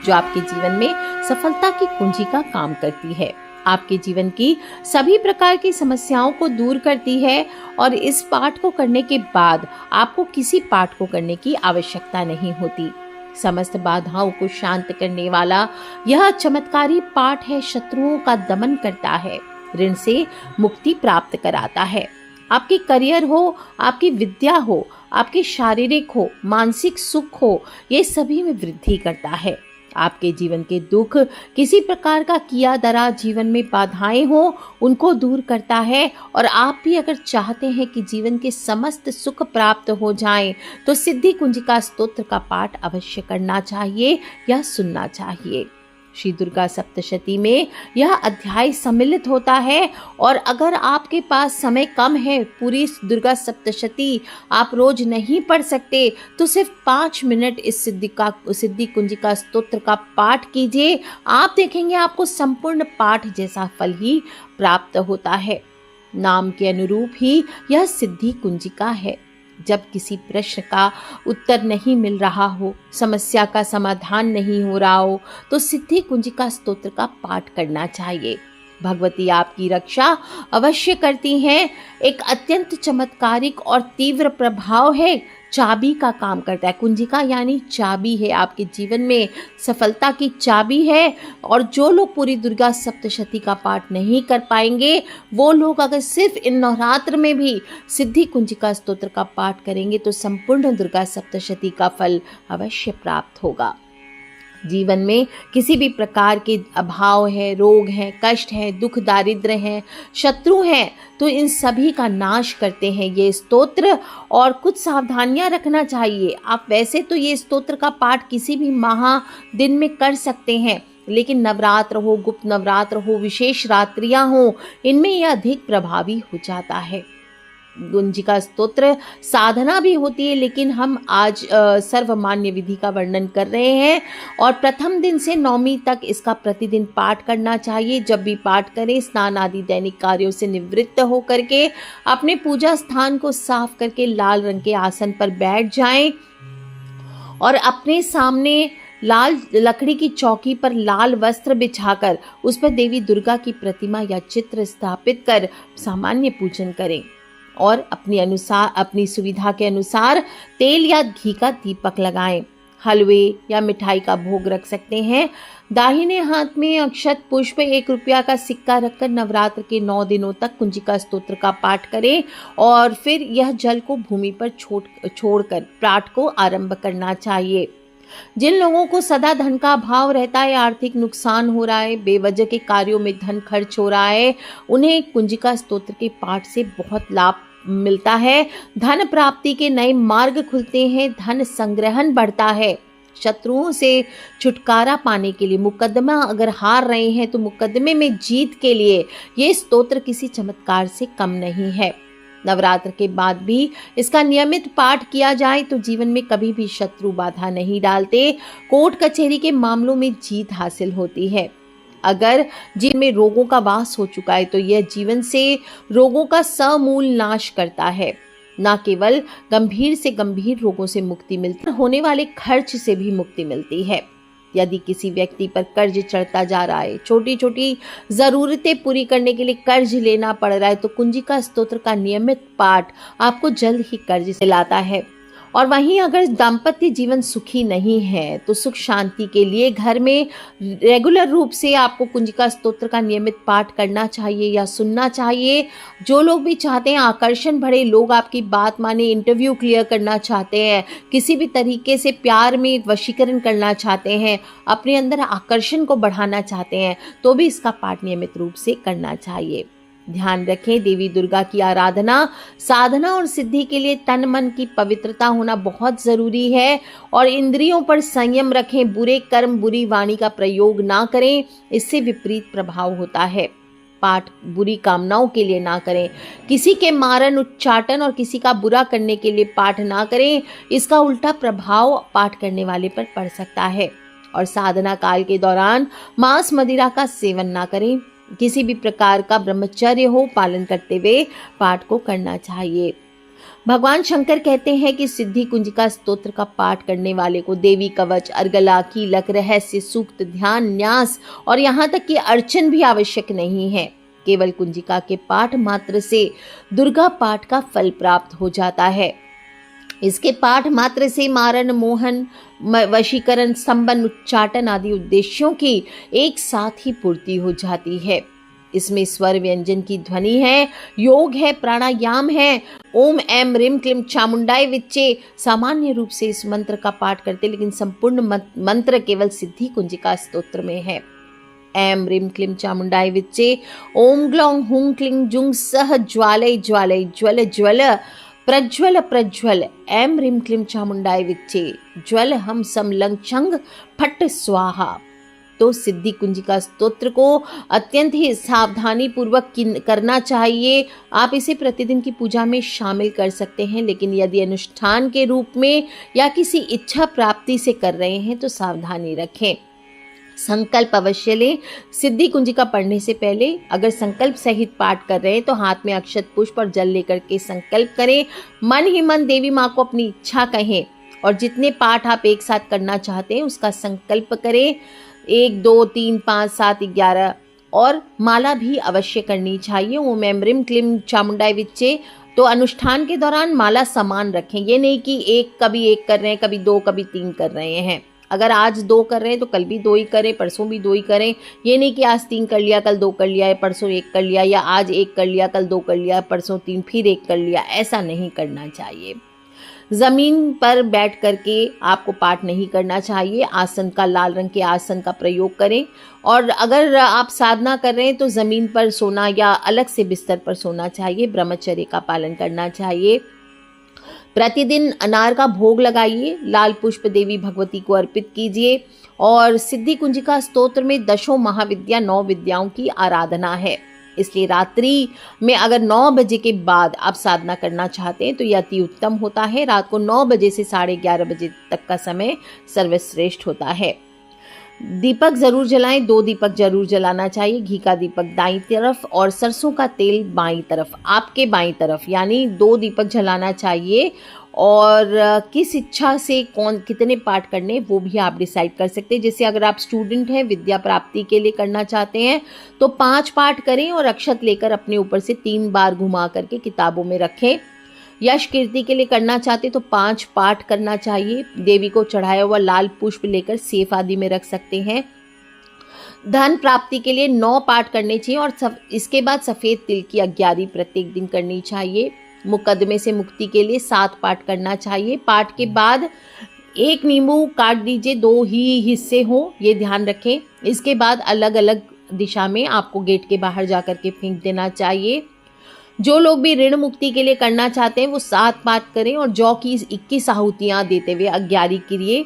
जो आपके जीवन में सफलता की कुंजी का काम करती है। आपके जीवन की सभी प्रकार की समस्याओं को दूर करती है और इस पाठ को करने के बाद आपको किसी पाठ को करने की आवश्यकता नहीं होती। समस्त बाधाओं को शांत करने वाला यह चमत्कारी पाठ है, शत्रुओं का दमन करता है, ऋण से मुक्ति प्राप्त कराता है। आपकी करियर हो, आपकी विद्या हो, आपके शारीरिक हो, मानसिक सुख हो, ये सभी में वृद्धि करता है। आपके जीवन के दुख, किसी प्रकार का किया दरा जीवन में बाधाएं हो, उनको दूर करता है। और आप भी अगर चाहते हैं कि जीवन के समस्त सुख प्राप्त हो जाएं, तो सिद्धि कुंजिका स्तोत्र का पाठ अवश्य करना चाहिए या सुनना चाहिए। श्री दुर्गा सप्तशती में यह अध्याय सम्मिलित होता है और अगर आपके पास समय कम है, पूरी दुर्गा सप्तशती आप रोज नहीं पढ़ सकते, तो सिर्फ 5 मिनट इस सिद्धि कुंजिका स्तोत्र का पाठ कीजिए। आप देखेंगे आपको संपूर्ण पाठ जैसा फल ही प्राप्त होता है। नाम के अनुरूप ही यह सिद्धि कुंजिका है। जब किसी प्रश्न का उत्तर नहीं मिल रहा हो, समस्या का समाधान नहीं हो रहा हो, तो सिद्धि कुंजिका स्तोत्र का पाठ करना चाहिए। भगवती आपकी रक्षा अवश्य करती हैं। एक अत्यंत चमत्कारिक और तीव्र प्रभाव है, चाबी का काम करता है। कुंजिका यानी चाबी है, आपके जीवन में सफलता की चाबी है। और जो लोग पूरी दुर्गा सप्तशती का पाठ नहीं कर पाएंगे, वो लोग अगर सिर्फ इन नवरात्र में भी सिद्धि कुंजिका स्तोत्र का पाठ करेंगे, तो संपूर्ण दुर्गा सप्तशती का फल अवश्य प्राप्त होगा। जीवन में किसी भी प्रकार के अभाव है, रोग है, कष्ट है, दुख दारिद्र है, शत्रु हैं, तो इन सभी का नाश करते हैं ये स्तोत्र। और कुछ सावधानियां रखना चाहिए। आप वैसे तो ये स्तोत्र का पाठ किसी भी दिन में कर सकते हैं, लेकिन नवरात्र हो, गुप्त नवरात्र हो, विशेष रात्रियां हो, इनमें यह अधिक प्रभावी हो जाता है। कुंजिका स्तोत्र साधना भी होती है, लेकिन हम आज सर्वमान्य विधि का वर्णन कर रहे हैं। और प्रथम दिन से 9वीं तक इसका प्रतिदिन पाठ करना चाहिए। जब भी पाठ करें, स्नान आदि दैनिक कार्यों से निवृत्त होकर के अपने पूजा स्थान को साफ करके लाल रंग के आसन पर बैठ जाएं और अपने सामने लाल लकड़ी की चौकी पर लाल वस्त्र बिछाकर उस पर देवी दुर्गा की प्रतिमा या चित्र स्थापित कर सामान्य पूजन करें। और अपनी सुविधा के अनुसार तेल या घी का दीपक लगाएं। हलवे या मिठाई का भोग रख सकते हैं। दाहिने हाथ में अक्षत पुष्प 1 रुपया का सिक्का रखकर नवरात्र के 9 दिनों तक कुंजिका स्तोत्र का पाठ करें और फिर यह जल को भूमि पर छोड़कर पाठ को आरंभ करना चाहिए। जिन लोगों को सदा धन का अभाव रहता है, आर्थिक नुकसान हो रहा है, बेवजह के कार्यों में धन खर्च हो रहा है, उन्हें कुंजिका स्तोत्र के पाठ से बहुत लाभ मिलता है। धन प्राप्ति के नए मार्ग खुलते हैं, धन संग्रहण बढ़ता है। शत्रुओं से छुटकारा पाने के लिए, मुकदमा अगर हार रहे हैं तो मुकदमे में जीत के लिए ये स्तोत्र किसी चमत्कार से कम नहीं है। नवरात्र के बाद भी इसका नियमित पाठ किया जाए तो जीवन में कभी भी शत्रु बाधा नहीं डालते। कोर्ट कचहरी के मामलों में जीत हासिल होती है। अगर जीवन में रोगों का वास हो चुका है तो यह जीवन से रोगों का समूल नाश करता है। न केवल गंभीर से गंभीर रोगों से मुक्ति मिलती है, होने वाले खर्च से भी मुक्ति मिलती है। यदि किसी व्यक्ति पर कर्ज चढ़ता जा रहा है, छोटी छोटी जरूरतें पूरी करने के लिए कर्ज लेना पड़ रहा है, तो कुंजिका स्तोत्र का नियमित पाठ आपको जल्द ही कर्ज से लाता है। और वहीं अगर दाम्पत्य जीवन सुखी नहीं है तो सुख शांति के लिए घर में रेगुलर रूप से आपको कुंजिका स्तोत्र का नियमित पाठ करना चाहिए या सुनना चाहिए। जो लोग भी चाहते हैं आकर्षण बढ़े, लोग आपकी बात माने, इंटरव्यू क्लियर करना चाहते हैं, किसी भी तरीके से प्यार में वशीकरण करना चाहते हैं, अपने अंदर आकर्षण को बढ़ाना चाहते हैं, तो भी इसका पाठ नियमित रूप से करना चाहिए। ध्यान रखें, देवी दुर्गा की आराधना, साधना और सिद्धि के लिए तन मन की पवित्रता होना बहुत जरूरी है। और इंद्रियों पर संयम रखें, बुरे कर्म, बुरी वाणी का प्रयोग ना करें, इससे विपरीत प्रभाव होता है। पाठ बुरी कामनाओं के लिए ना करें, किसी के मारन, उच्चाटन और किसी का बुरा करने के लिए पाठ ना करें, इसका उल्टा प्रभाव पाठ करने वाले पर पड़ सकता है। और साधना काल के दौरान मांस मदिरा का सेवन ना करें, किसी भी प्रकार का ब्रह्मचर्य हो पालन करते हुए पाठ को करना चाहिए। भगवान शंकर कहते हैं कि सिद्धि कुंजिका स्तोत्र का पाठ करने वाले को देवी कवच, अर्गला, कीलक, रहस्य, सूक्त, ध्यान, न्यास और यहाँ तक कि अर्चन भी आवश्यक नहीं है। केवल कुंजिका के पाठ मात्र से दुर्गा पाठ का फल प्राप्त हो जाता है। इसके पाठ मात्र से मारण, मोहन, वशीकरण, स्तंभन, उच्चाटन आदि उद्देश्यों की एक साथ ही पूर्ति हो जाती है। इसमें स्वर व्यंजन की ध्वनि है, योग है, प्राणायाम है। ओम ऐम ह्रीम क्लीम चामुंडाय विच्चे सामान्य रूप से इस मंत्र का पाठ करते, लेकिन संपूर्ण मंत्र केवल सिद्धि कुंजिका स्तोत्र में है। ऐम ह्रीम क्लीम चामुंडाय विच्चे ओम ग्लौं हुं क्लीं जुं सह ज्वालय ज्वालय ज्वल ज्वल प्रज्वल प्रज्वल ऐम ह्रीम क्लीम चामुंडाय विच्चे ज्वल हम सम लंग छंग फट स्वाहा। तो सिद्धि कुंजिका स्तोत्र को अत्यंत ही सावधानी पूर्वक करना चाहिए। आप इसे प्रतिदिन की पूजा में शामिल कर सकते हैं, लेकिन यदि अनुष्ठान के रूप में या किसी इच्छा प्राप्ति से कर रहे हैं तो सावधानी रखें। संकल्प अवश्य लें। सिद्धि कुंजिका पढ़ने से पहले अगर संकल्प सहित पाठ कर रहे हैं तो हाथ में अक्षत, पुष्प और जल लेकर के संकल्प करें। मन ही मन देवी माँ को अपनी इच्छा कहें और जितने पाठ आप एक साथ करना चाहते हैं उसका संकल्प करें। 1, 2, 3, 5, 7, 11 और माला भी अवश्य करनी चाहिए। ओम ऐम ह्रीम क्लीम चामुंडाय विच्चे। तो अनुष्ठान के दौरान माला समान रखें। ये नहीं कि कभी एक कर रहे हैं, कभी 2, कभी 3 कर रहे हैं। अगर आज 2 कर रहे हैं तो कल भी 2 ही करें, परसों भी 2 ही करें। ये नहीं कि आज 3 कर लिया, कल 2 कर लिया, परसों 1 कर लिया, या आज 1 कर लिया, कल 2 कर लिया, परसों 3 फिर 1 कर लिया। ऐसा नहीं करना चाहिए। जमीन पर बैठ करके आपको पाठ नहीं करना चाहिए। आसन का, लाल रंग के आसन का प्रयोग करें। और अगर आप साधना कर रहे हैं तो जमीन पर सोना या अलग से बिस्तर पर सोना चाहिए। ब्रह्मचर्य का पालन करना चाहिए। प्रतिदिन अनार का भोग लगाइए। लाल पुष्प देवी भगवती को अर्पित कीजिए। और सिद्धि कुंजिका स्तोत्र में 10 महाविद्या 9 विद्याओं की आराधना है, इसलिए रात्रि में अगर 9 बजे के बाद आप साधना करना चाहते हैं तो यह अति उत्तम होता है। रात को 9 बजे से 11:30 बजे तक का समय सर्वश्रेष्ठ होता है। दीपक जरूर जलाएं। 2 दीपक जरूर जलाना चाहिए। घी का दीपक दाईं तरफ और सरसों का तेल बाईं तरफ, आपके बाईं तरफ, यानी 2 दीपक जलाना चाहिए। और किस इच्छा से कौन कितने पाठ करने वो भी आप डिसाइड कर सकते हैं। जैसे अगर आप स्टूडेंट हैं, विद्या प्राप्ति के लिए करना चाहते हैं तो 5 पाठ करें और अक्षत लेकर अपने ऊपर से 3 बार घुमा करके किताबों में रखें। यश कीर्ति के लिए करना चाहते तो 5 पाठ करना चाहिए। देवी को चढ़ाया हुआ लाल पुष्प लेकर सेफ आदि में रख सकते हैं। धन प्राप्ति के लिए 9 पाठ करने चाहिए और इसके बाद सफेद तिल की अग्यारी प्रत्येक दिन करनी चाहिए। मुकदमे से मुक्ति के लिए 7 पाठ करना चाहिए। पाठ के बाद 1 नींबू काट दीजिए, 2 ही हिस्से हों, ये ध्यान रखें। इसके बाद अलग अलग दिशा में आपको गेट के बाहर जाकर के फेंक देना चाहिए। जो लोग भी ऋण मुक्ति के लिए करना चाहते हैं वो 7 पाठ करें और जौ की 21 आहुतियां देते हुए अग्यारी करिए।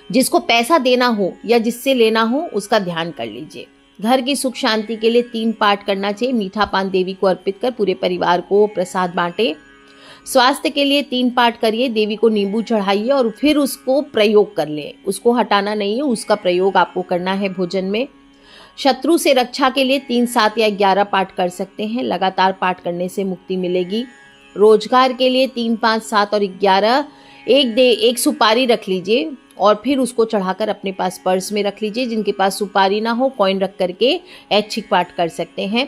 जिसको पैसा देना हो या जिससे लेना हो उसका ध्यान कर लीजिए। घर की सुख शांति के लिए 3 पाठ करना चाहिए। मीठा पान देवी को अर्पित कर पूरे परिवार को प्रसाद बांटे। स्वास्थ्य के लिए 3 पाठ करिए। देवी को नींबू चढ़ाइए और फिर उसको प्रयोग कर लें। उसको हटाना नहीं है, उसका प्रयोग आपको करना है भोजन में। शत्रु से रक्षा के लिए 3, 7 या 11 पाठ कर सकते हैं। लगातार पाठ करने से मुक्ति मिलेगी। रोजगार के लिए 3, 5, 7 और 11 एक सुपारी रख लीजिए और फिर उसको चढ़ाकर अपने पास पर्स में रख लीजिए। जिनके पास सुपारी ना हो, कॉइन रख करके ऐच्छिक पाठ कर सकते हैं।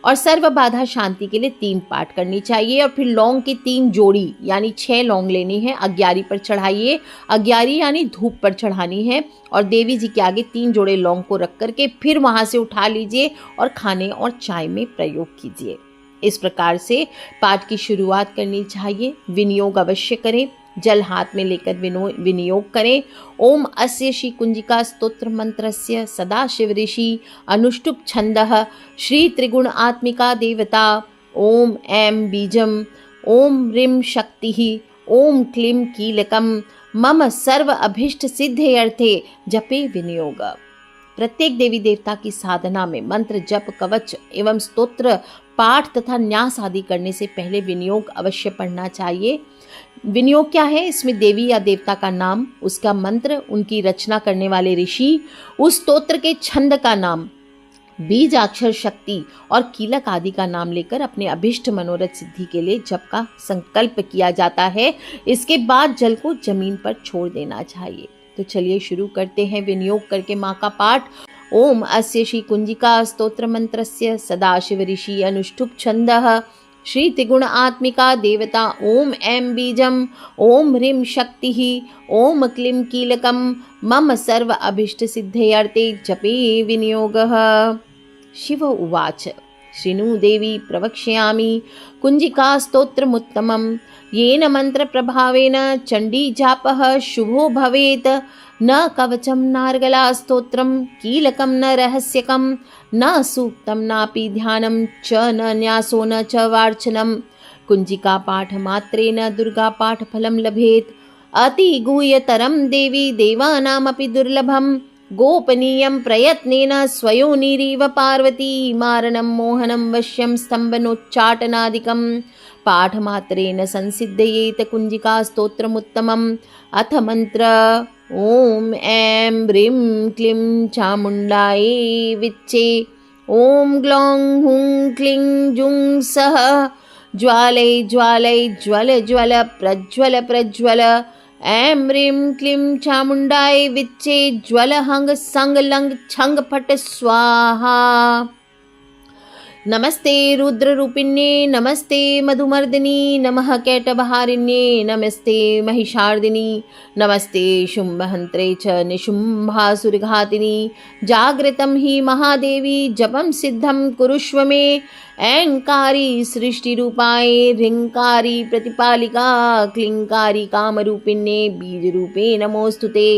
और सर्व बाधा शांति के लिए 3 पाठ करनी चाहिए। और फिर लौंग की 3 जोड़ी यानी 6 लौंग लेनी है, अग्यारी पर चढ़ाइए। अग्यारी यानी धूप पर चढ़ानी है और देवी जी के आगे 3 जोड़े लौंग को रख करके फिर वहां से उठा लीजिए और खाने और चाय में प्रयोग कीजिए। इस प्रकार से पाठ की शुरुआत करनी चाहिए। विनियोग अवश्य करें। जल हाथ में लेकर विनियोग करें। ओम अस्य श्री कुंजिका स्तोत्र मंत्रस्य सदा शिव ऋषि अनुष्टुप छंदः श्री त्रिगुण आत्मिका देवता ओम ऐं बीजम ओम ह्रीं शक्तिः ओम क्लीं कीलकम मम सर्व अभिष्ट सिद्धे अर्थे जपे विनियोग। प्रत्येक देवी देवता की साधना में मंत्र जप, कवच एवं स्तोत्र पाठ तथा न्यास आदि करने से पहले विनियोग अवश्य पढ़ना चाहिए। विनियोग क्या है? इसमें देवी या देवता का नाम, उसका मंत्र, उनकी रचना करने वाले ऋषि, उस स्तोत्र के छंद का नाम, बीजाक्षर शक्ति और कीलक आदि का नाम लेकर अपने अभिष्ट मनोरथ सिद्धि के लिए जप का संकल्प किया जाता है। इसके बाद जल को जमीन पर छोड़ देना चाहिए। तो चलिए शुरू करते हैं विनियोग करके माँ का पाठ। ओम अस्य श्री कुंजिका स्तोत्र मंत्रस्य सदाशिव ऋषि अनुष्ठुप छंदः श्री त्रिगुण आत्मिका देवता ओम ऐं बीजम ओम ह्रीं शक्तिः ओम क्लीं कीलकम मम सर्व अभिष्ट सिद्धयर्थे जपे विनियोगः। शिव उवाच शृणु देवी प्रवक्ष्यामि कुंजिका स्तोत्रमुत्तमं येन मंत्र प्रभावेन चंडी जापः शुभो भवेत्। न कवचम नार्गला स्तोत्रम कीलकम न रहस्यकम न सूक्तम नापि ध्यानम च न न्यासो न च वार्चनम। कुंजिका पाठ मात्रेण दुर्गा पाठ फलम लभेत। अति गुह्यतरम देवी देवानामपि दुर्लभम। गोपनीयं प्रयत्नेन स्वयोनिरिव पार्वती मारणं मोहनं वश्यं स्तम्भनोच्चाटनादिकं पाठमात्रेण संसिद्धयेत कुंजिका स्तोत्रमुत्तमम्। अथ मंत्र ओम ऐं ह्रीं क्लीं चामुण्डायै विच्चे ओम ग्लौं हुं क्लीं जुं सः ज्वालय ज्वालय ज्वल ज्वल प्रज्वल प्रज्वल। ऐं ह्रीं क्लीं चामुण्डायै विच्चे ज्वल हंग संग लंग छंग फट स्वाहा। नमस्ते रुद्ररूपिण्ये नमस्ते मधुमर्दिनी नमः कैटभहारिण्ये नमस्ते महिषार्दिनी नमस्ते शुम्भहन्त्रे च निशुम्भासुरघातिनी। जागृतं हि महादेवी जपं सिद्धं कुरुष्व मे। ऐंकारी सृष्टिरूपाय ह्रींकारी प्रतिपालिका क्लींकारी कामरूपिण्ये बीजरूपे नमोस्तुते।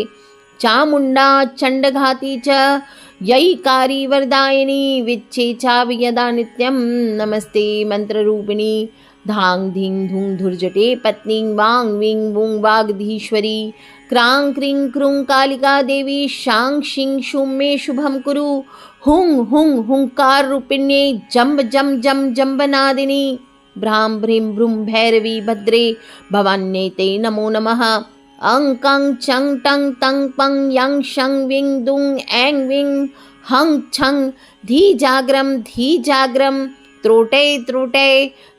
चामुण्डा चण्डघाती च यैकारी वरदायिनी विच्चे चावियदा नित्यं। नमस्ते मंत्ररूपिणी धांग धीं धूं धुर्जटे पत्नी वांग विंग वुंग वागधीश्वरी। क्रांग क्रीं क्रूं कालिका देवी शांग शिंग शुं मे शुभम कुरु। हुंग हुंग हुंकार रूपिण्ये जम्ब जम जम जम्बनादिनी। भ्रां भ्रीं भ्रूं भैरवी भद्रे भवान्ये ते नमो नमः। अंग कंग चंग टंग तंग पंग yang शंग विंग दुंग ऐंग विंग हंग छंग धी जाग्रम त्रोटे त्रोटे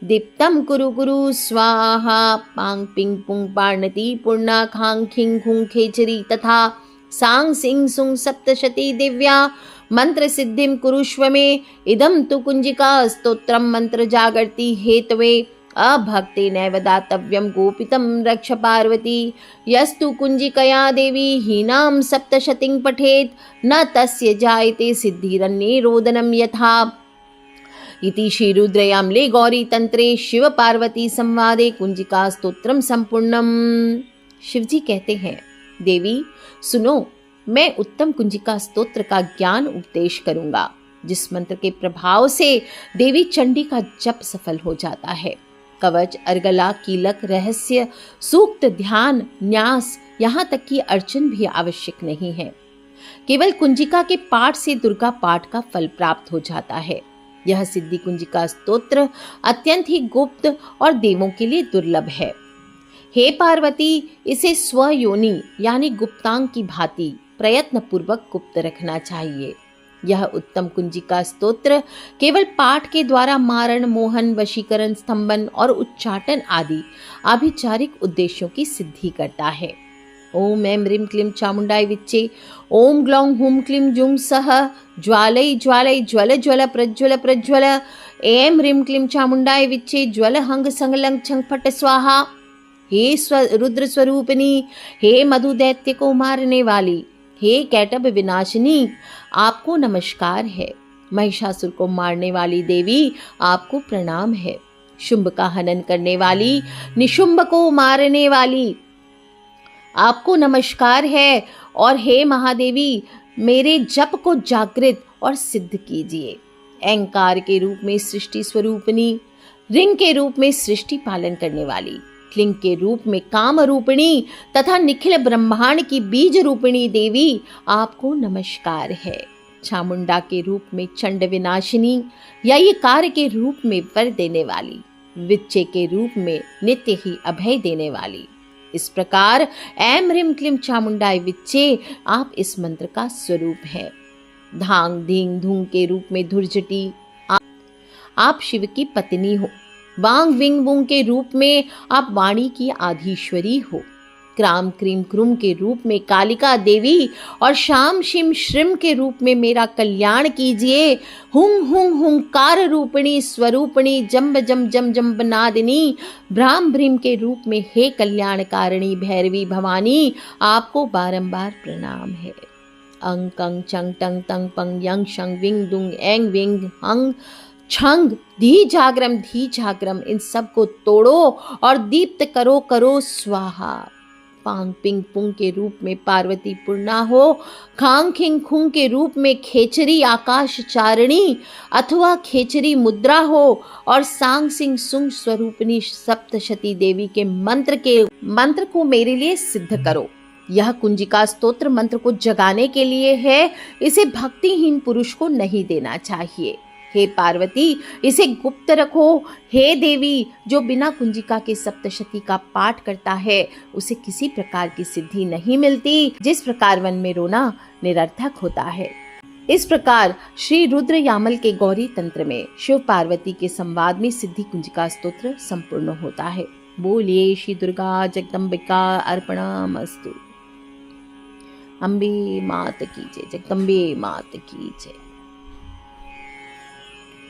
दीप्तम कुरु कुरु स्वाहा। पांग पिंग पुंग पार्णती पूर्णा खांग खिंग खुंग खेचरी तथा सांग सिंग सुंग सप्तशती दिव्या मंत्र सिद्धिम कुरुष्व मे। इदम तु कुंजिका स्तोत्रम मंत्र जागर्ति हेतवे अभक्ते नैव दातव्यं गोपितं रक्ष पार्वती। यस्तु कुंजिकया देवी हीनां सप्तशतीं पठेत् न तस्य जायते सिद्धिरन्ये रोदनं यथा। इति श्री रुद्रयामले गौरी तंत्रे शिव पार्वती संवादे कुंजिका स्तोत्रम संपूर्णम। शिवजी कहते हैं, देवी सुनो, मैं उत्तम कुंजिका स्तोत्र का ज्ञान उपदेश करूंगा जिस मंत्र के प्रभाव से देवी चंडी का जप सफल हो जाता है। कवच, अर्गला, कीलक, रहस्य, सूक्त, ध्यान, न्यास, यहाँ तक कि अर्चन भी आवश्यक नहीं है। केवल कुंजिका के पाठ से दुर्गा पाठ का फल प्राप्त हो जाता है। यह सिद्धि कुंजिका स्तोत्र अत्यंत ही गुप्त और देवों के लिए दुर्लभ है। हे पार्वती, इसे स्वयोनि यानी गुप्तांग की भांति प्रयत्न पूर्वक गुप्त रखना चाहिए। यह उत्तम कुंजिका स्तोत्र केवल पाठ के द्वारा मारण, मोहन, वशीकरण, स्तंभन और उच्चाटन आदि आभिचारिक उद्देश्यों की सिद्धि करता है। ओम ऐं ह्रीं क्लीं चामुण्डाय विच्चे ओम ग्लौं हुं क्लीं जुं सः ज्वालय ज्वालय ज्वल ज्वल प्रज्वल प्रज्वल। ऐं ह्रीं क्लीं चामुण्डाय विच्चे ज्वल हंग संग लंग छंग फट स्वाहा। हे रुद्र स्वरूपिणी, हे मधु दैत्य को मारने वाली, हे कैटभ विनाशिनी, आपको नमस्कार है। महिषासुर को मारने वाली देवी, आपको प्रणाम है। शुंभ का हनन करने वाली, निशुंभ को मारने वाली, आपको नमस्कार है। और हे महादेवी, मेरे जप को जागृत और सिद्ध कीजिए। ऐंकार के रूप में सृष्टि स्वरूपिणी, रिंग के रूप में सृष्टि पालन करने वाली, क्लिंग के रूप में काम रूपिणी तथा निखिल ब्रह्मांड की बीज रूपिणी देवी, आपको नमस्कार है। चामुंडा के रूप में चंड विनाशिनी, ययकार के रूप में वर देने वाली, विच्चे के रूप में नित्य ही अभय देने वाली। इस प्रकार ऐं ह्रीं क्लीं चामुंडाय विच्चे आप इस मंत्र का स्वरूप है। धांग धींग धूंग के रूप में धुरझटी आप शिव की पत्नी हो। वांग विंग वुंग के रूप में आप वाणी की आधीश्वरी हो। क्राम क्रीम क्रूम के रूप में कालिका देवी और शाम शिम श्रिम के रूप में मेरा कल्याण कीजिए। हुंग हुंग हुंकार रूपिणी स्वरूपिणी जम्ब जम जम जम बनादिनी भ्राम भ्रीम के रूप में हे कल्याणकारिणी भैरवी भवानी, आपको बारंबार प्रणाम है। अंग कंग चंग टंग तंग पंग यंग शंग विंग दुंग एंग विंग हंग छंग धी जागरम इन सब को तोड़ो और दीप्त करो करो स्वाहा। पांग पिंग पुंग के रूप में पार्वती पूर्णा हो। खांग खिंग खुंग के रूप में खेचरी आकाश चारिणी अथवा खेचरी मुद्रा हो और सांग सिंह सुंग स्वरूपिणी सप्तशती देवी के मंत्र को मेरे लिए सिद्ध करो। यह कुंजिका स्तोत्र मंत्र को जगाने के लिए है, इसे भक्तिहीन पुरुष को नहीं देना चाहिए। हे पार्वती, इसे गुप्त रखो। हे देवी, जो बिना कुंजिका के सप्तशती का पाठ करता है उसे किसी प्रकार की सिद्धि नहीं मिलती। जिस प्रकार वन में रोना निरर्थक होता है, इस प्रकार श्री रुद्र यामल के गौरी तंत्र में शिव पार्वती के संवाद में सिद्धि कुंजिका स्तोत्र संपूर्ण होता है। बोलिए श्री दुर्गा जगदम्बिका अर्पणमस्तु। अम्बे मात की जय, जगदम्बे मात की जय।